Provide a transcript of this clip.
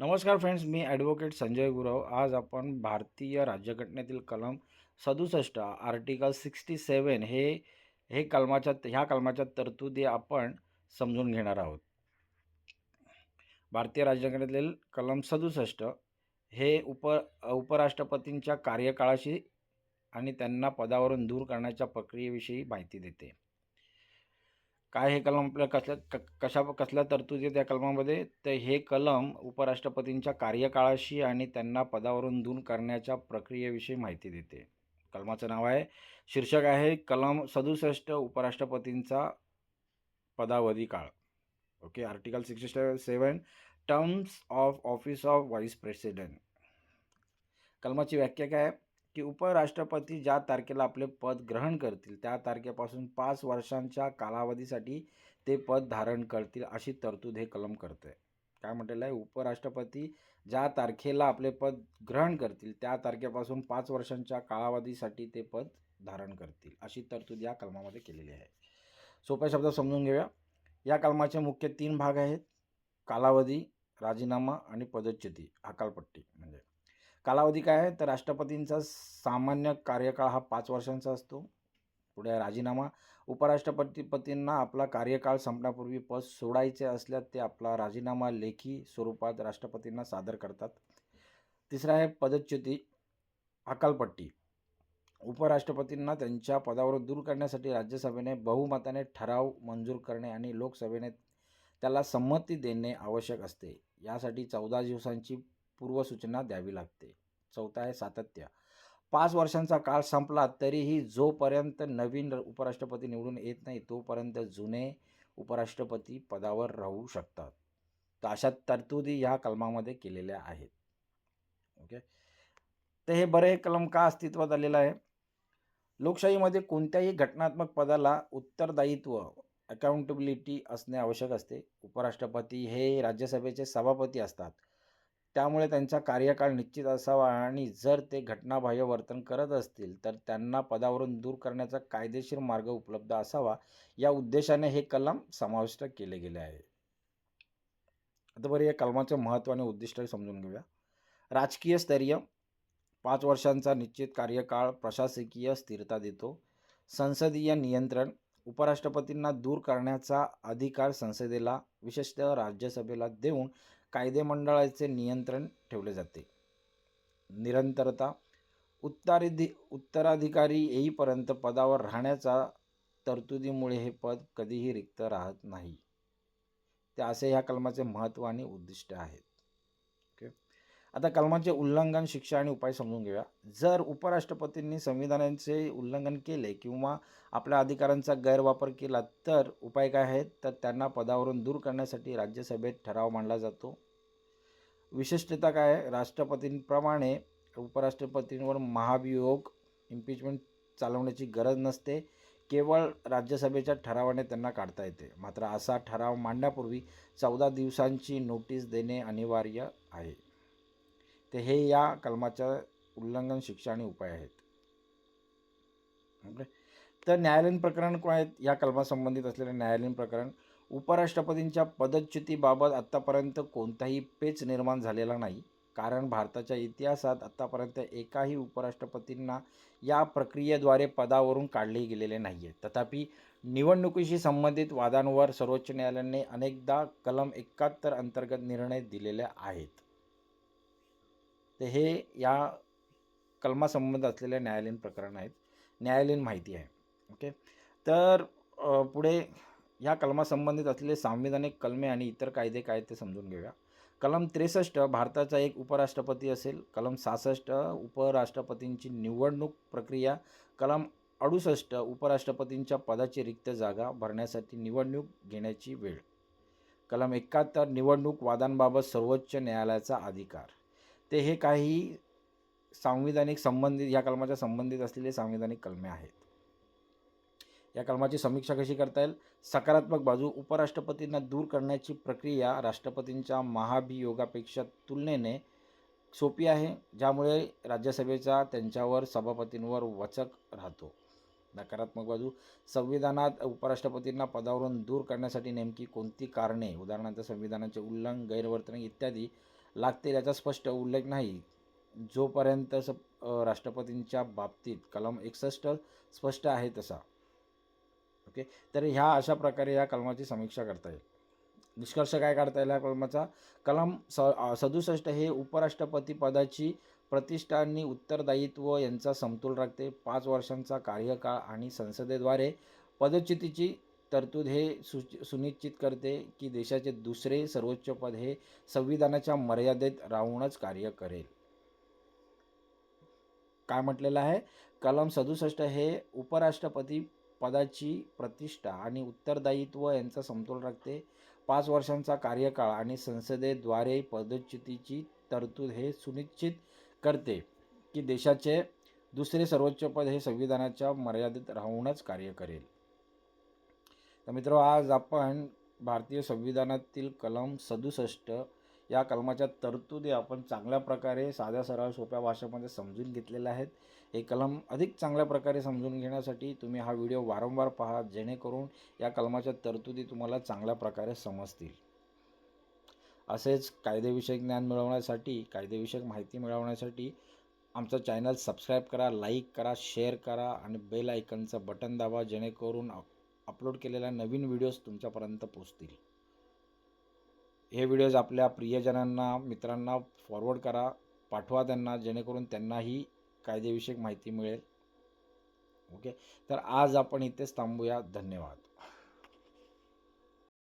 नमस्कार फ्रेंड्स, मी ॲडव्होकेट संजय गुरव. आज आपण भारतीय राज्यघटनेतील कलम 67 आर्टिकल 67 ह्या कलमाच्या तरतुदी आपण समजून घेणार आहोत. भारतीय राज्यघटनेतील कलम 67 हे उपराष्ट्रपतींच्या कार्यकाळाशी आणि त्यांना पदावरून दूर करण्याच्या प्रक्रियेविषयी माहिती देते. काय हे कलम आपल्या कसल्या तरतुदी त्या कलमामध्ये? तर हे कलम उपराष्ट्रपतींच्या कार्यकाळाशी आणि त्यांना पदावरून दूर करण्याच्या प्रक्रियेविषयी माहिती देते. कलमाचं नाव आहे, शीर्षक आहे कलम 67 उपराष्ट्रपतींचा पदावधी काळ. Okay. Article 67 terms of office of vice president. कलमाची व्याख्या काय आहे की उपराष्ट्रपती ज्या तारखेला आपले पद ग्रहण करतील त्या तारखेपासून 5 वर्षांच्या कालावधीसाठी ते पद धारण करतील अशी तरतूद हे कलम करते. काय म्हटलेलं आहे? उपराष्ट्रपती ज्या तारखेला आपले पद ग्रहण करतील त्या तारखेपासून 5 वर्षांच्या कालावधीसाठी ते पद धारण करतील अशी तरतूद या कलमामध्ये केलेली आहे. सोप्या शब्दात समजून घेऊया. या कलमाचे मुख्य 3 भाग आहेत: कालावधी, राजीनामा आणि पदच्युती, हकालपट्टी. म्हणजे कालावधी काय आहे? तर राष्ट्रपतींचा सामान्य कार्यकाळ हा 5 वर्षांचा असतो. पुढे राजीनामा. उपराष्ट्रपतींना आपला कार्यकाळ संपण्यापूर्वी पद सोडायचे असल्यास ते आपला राजीनामा लेखी स्वरूपात राष्ट्रपतींना सादर करतात. तिसरा आहे पदच्युती, हकालपट्टी. उपराष्ट्रपतींना त्यांच्या पदावरून दूर करण्यासाठी राज्यसभेने बहुमताने ठराव मंजूर करणे आणि लोकसभेने त्याला संमती देणे आवश्यक असते. यासाठी 14 दिवसांची पूर्वसूचना द्यावी लागते. चौथा आहे सातत्य. 5 वर्षांचा काळ संपला तरीही जोपर्यंत नवीन उपराष्ट्रपती निवडून येत नाही तोपर्यंत जुने उपराष्ट्रपती पदावर राहू शकतात. तर अशा तरतुदी ह्या कलमामध्ये केलेल्या आहेत. ओके. तर हे बरे कलम का अस्तित्वात आलेलं आहे? लोकशाहीमध्ये कोणत्याही घटनात्मक पदाला उत्तरदायित्व, अकाउंटेबिलिटी असणे आवश्यक असते. उपराष्ट्रपती हे राज्यसभेचे सभापती असतात, त्यामुळे त्यांचा कार्यकाळ निश्चित असावा आणि जर ते घटनाबाह्य वर्तन करत असतील तर त्यांना पदावरून दूर करण्याचा कायदेशीर मार्ग उपलब्ध असावा, या उद्देशाने हे कलम समाविष्ट केले गेले आहे. आता बरं, या कलमाचं महत्त्व आणि उद्दिष्ट समजून घेऊया. राजकीय स्तरीय 5 वर्षांचा निश्चित कार्यकाळ प्रशासकीय स्थिरता देतो. संसदीय नियंत्रण. उपराष्ट्रपतींना दूर करण्याचा अधिकार संसदेला, विशेषतः राज्यसभेला देऊन कायदेमंडळाचे नियंत्रण ठेवले जाते. निरंतरता. उत्तराधिकारी येईपर्यंत पदावर राहण्याच्या तरतुदीमुळे हे पद कधीही रिक्त राहत नाही. ते असे ह्या कलमाचे महत्त्व आणि उद्दिष्ट आहेत. ओके. आता कलमाचे उल्लंघन, शिक्षा आणि उपाय समजून घेऊया. जर उपराष्ट्रपतींनी संविधानाचे उल्लंघन केले किंवा आपल्या अधिकारांचा गैरवापर केला तर उपाय काय आहेत? तर त्यांना पदावरून दूर करण्यासाठी राज्यसभेत ठराव मांडला जातो. विशिष्टता काय आहे? राष्ट्रपतींप्रमाणे उपराष्ट्रपतींवर महाभियोग, इम्पिचमेंट चालवण्याची गरज नसते. केवळ राज्यसभेच्या ठरावाने त्यांना काढता येते. मात्र असा ठराव मांडण्यापूर्वी 14 दिवसांची नोटीस देणे अनिवार्य आहे. ते हे या कलमाच्या उल्लंघन, शिक्षा आणि उपाय आहेत. ओके. तर न्यायालयीन प्रकरण काय आहेत? या कलमासंबंधित असलेले न्यायालयीन प्रकरण. उपराष्ट्रपतींच्या पदच्युतीबाबत आत्तापर्यंत कोणताही पेच निर्माण झालेला नाही, कारण भारताच्या इतिहासात आत्तापर्यंत एकाही उपराष्ट्रपतींना या प्रक्रियेद्वारे पदावरून काढले गेलेले नाही आहे. तथापि निवडणुकीशी संबंधित वादांवर सर्वोच्च न्यायालयाने अनेकदा कलम 71 अंतर्गत निर्णय दिलेले आहेत. तर हे या कलमासंबंध असलेले न्यायालयीन प्रकरण आहेत, न्यायालयीन माहिती आहे. ओके. तर पुढे ह्या कलमासंबंधित असलेले सांविधानिक कलमे आणि इतर कायदे काय ते समजून घेऊया. कलम 63 भारताचा एक उपराष्ट्रपती असेल. कलम 66 उपराष्ट्रपतींची निवडणूक प्रक्रिया. कलम 68 उपराष्ट्रपतींच्या पदाची रिक्त जागा भरण्यासाठी निवडणूक घेण्याची वेळ. कलम 71 निवडणूक वादांबाबत सर्वोच्च न्यायालयाचा अधिकार. ते हे काही सांविधानिक संबंधित या कलमाच्या संबंधित असलेले सांविधानिक कलमे आहेत. या कलमाची समीक्षा कशी करता येईल? सकारात्मक बाजू. उपराष्ट्रपतींना दूर करण्याची प्रक्रिया राष्ट्रपतींच्या महाभियोगापेक्षा तुलनेने सोपी आहे, ज्यामुळे राज्यसभेचा त्यांच्यावर सभापतींवर वचक राहतो. नकारात्मक बाजू. संविधानात उपराष्ट्रपतींना पदावरून दूर करण्यासाठी नेमकी कोणती कारणे, उदाहरणार्थ संविधानाचे उल्लंघन, गैरवर्तणूक इत्यादी लागतील याचा स्पष्ट उल्लेख नाही, जोपर्यंत राष्ट्रपतींच्या बाबतीत कलम 61 स्पष्ट आहे तसा. ओके, तर ह्या अशा प्रकारे या कलमाची समीक्षा करता येईल. निष्कर्ष काय काढता येईल या कलमाचा? कलम 67 हे उपराष्ट्रपती पदाची प्रतिष्ठा आणि उत्तरदायित्व यांचा समतोल राखते. 5 वर्षांचा कार्यकाळ आणि संसदेद्वारे पदच्युतीची तरतूद हे सुनिश्चित करते की देशाचे दुसरे सर्वोच्च पद हे संविधानाच्या मर्यादेत राहूनच कार्य करेल. काय म्हटलेलं आहे? कलम 67 हे उपराष्ट्रपती पदाची प्रतिष्ठा आणि उत्तरदायित्व यांचा समतोल राखते. 5 वर्षांचा कार्यकाळ आणि संसदेद्वारे पदच्युतीची तरतूद हे सुनिश्चित करते की देशाचे दुसरे सर्वोच्च पद हे संविधानाच्या मर्यादेत राहूनच कार्य करेल. तर मित्र, आज आपण भारतीय संविधानातील कलम 67 या कलमाच्या तरतुदी आपण चांगल्या प्रकारे साध्या सरळ सोप्या भाषेमध्ये समजून घेतलेल्या आहेत. हे कलम अधिक चांगल्या प्रकारे समजून घेण्यासाठी तुम्ही हा व्हिडिओ वारंवार पहा, जेणेकरून या कलमाच्या तरतुदी तुम्हाला चांगल्या प्रकारे समजतील. असेच कायदेविषयक ज्ञान मिळवण्यासाठी, कायदेविषयक माहिती मिळवण्यासाठी आमचा चॅनल सबस्क्राईब करा, लाईक करा, शेअर करा आणि बेल आयकनचं बटन दाबा, जेणेकरून अपलोड केलेल्या नवीन व्हिडिओज तुमच्यापर्यंत पोहोचतील. हे व्हिडिओज आपल्या प्रियजनांना, मित्रांना फॉरवर्ड करा, पाठवा त्यांना, जेणेकरून त्यांनाही कायदेविषयक माहिती मिळेल. ओके, तर आज आपण इथेच थांबूया. धन्यवाद.